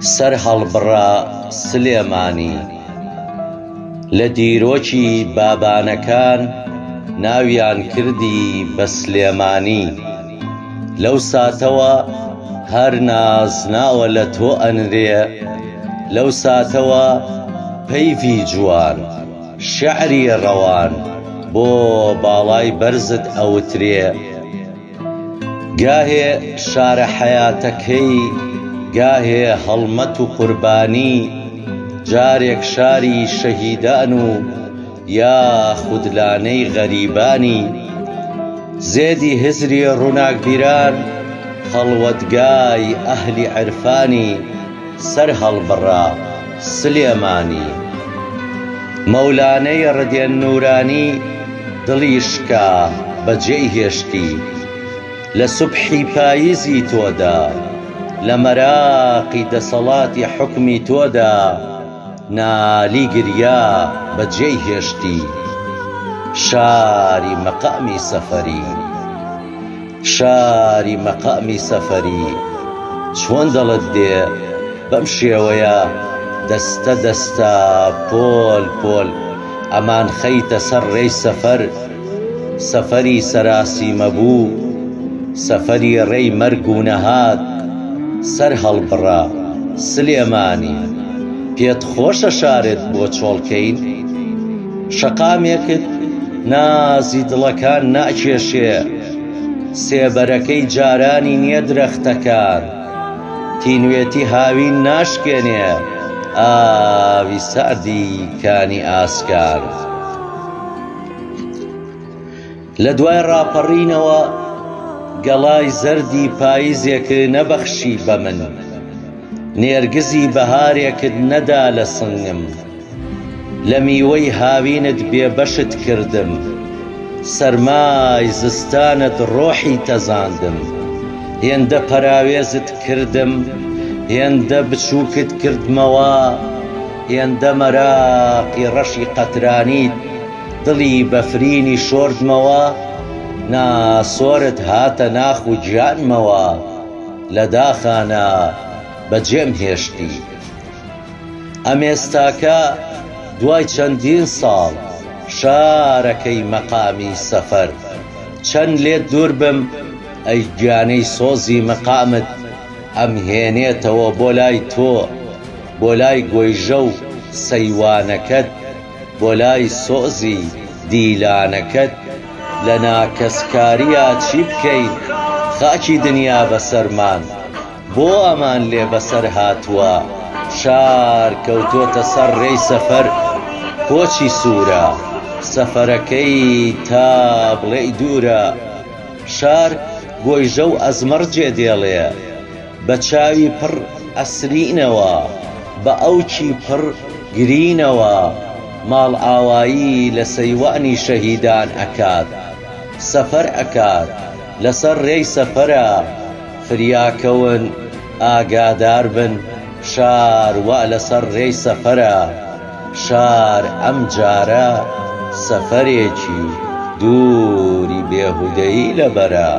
سەر هەڵبڕا سلێمانی لە دیرۆکی بابانەکان ناویان کردی بە سلێمانی لەو ساتەوە هەر نازناوە لە تۆ ئەنرێ لەو ساتەوە پەیوی جوان شیعری ڕەوان بۆ باڵای بەرزت ئەوترێ گاهێ شارە حەیاتەکەی گاهێ هەڵمەت و قوربانی جارێک شاری شەهیدان و یاخود لانەی غەریبانی زێدی هزری ڕووناکبیران خەڵوەتگای ئەهلی عرفانی سەر هەڵبڕا سلێمانی مەولانەی ڕدێن نورانی دڵی شکا بەجێی هێشتی لە سوبحی پاییزی تۆدا لە مەراقی دەسەڵاتی حوکمی تۆدا نالی گریا بەجێی هێشتی شاری مەقامی سەفەری شاری مەقامی سەفەری چۆن دڵت دێ بەم شێوەیە دەستە دەستە پۆل پۆل ئەمان خەیتە سەر ڕێی سەفەر سەفەری سەراسیمە بوو سەفەری ڕێی مەرگ و نەهات سەر هەڵبڕا سلێمانی پێت خۆشە شارت بۆ چۆڵکەین شەقامێکت نازی دڵەکان ناکێشێ سێبەرەکەی جارانی نییە درەختەکان تینوێتی هاوین ناشکێنێ ئاوی ساردی کانی ئاسکار لە دوای ڕاپەڕینەوە گەڵای زەردی پاییزێک نەبەخشی بە من نێرگزی بەهارێکت نەدا لە سنگم لە میوەی هاوینت بێبەشت کردم سەرمای زستانت ڕۆحی تەزاندم هێندە پەراوێزت کردم هێندە بچووکت کردمەوە هێندە مەراقی ڕەشی قەترانیت دڵی بەفرینی شۆردمەوە ناسۆرت هاتە ناخ و گیانمەوە لە داخانە بەجێم هێشتی ئەمێستاکە دوای چەندین ساڵ شارەکەی مەقامی سەفەر چەند لێت دوور بم ئەی گیانەی سۆزی مەقامت ئەم هێنێتەوە بۆ لای تۆ بۆ لای گۆیژە و سەیوانەکەت بۆ لای سۆزی دیلانەکەت لە ناکەسکاریە چی بکەین خاکی دنیا بەسەرمان بۆ ئەمان لێ بەسەر هاتووە شار کەوتۆتە سەر ڕێی سەفەر کۆچی سوورە سەفەرەکەی تا بڵێی دوورە شار گۆیژە و ئەزمەرجێ دێڵێ بە چاوی پڕ ئەسرینەوە بە ئەوکی پڕ گرینەوە ماڵ ئاوایی لە سەیوانی شەهیدان ئەکات سەفەر ئەکات لەسەر ڕێی سەفەرە فریاکەون ئاگادار بن شار وا لەسەر ڕێی سەفەرە شار ئەم جارە سەفەرێکی دووری بێهودەیی لەبەرە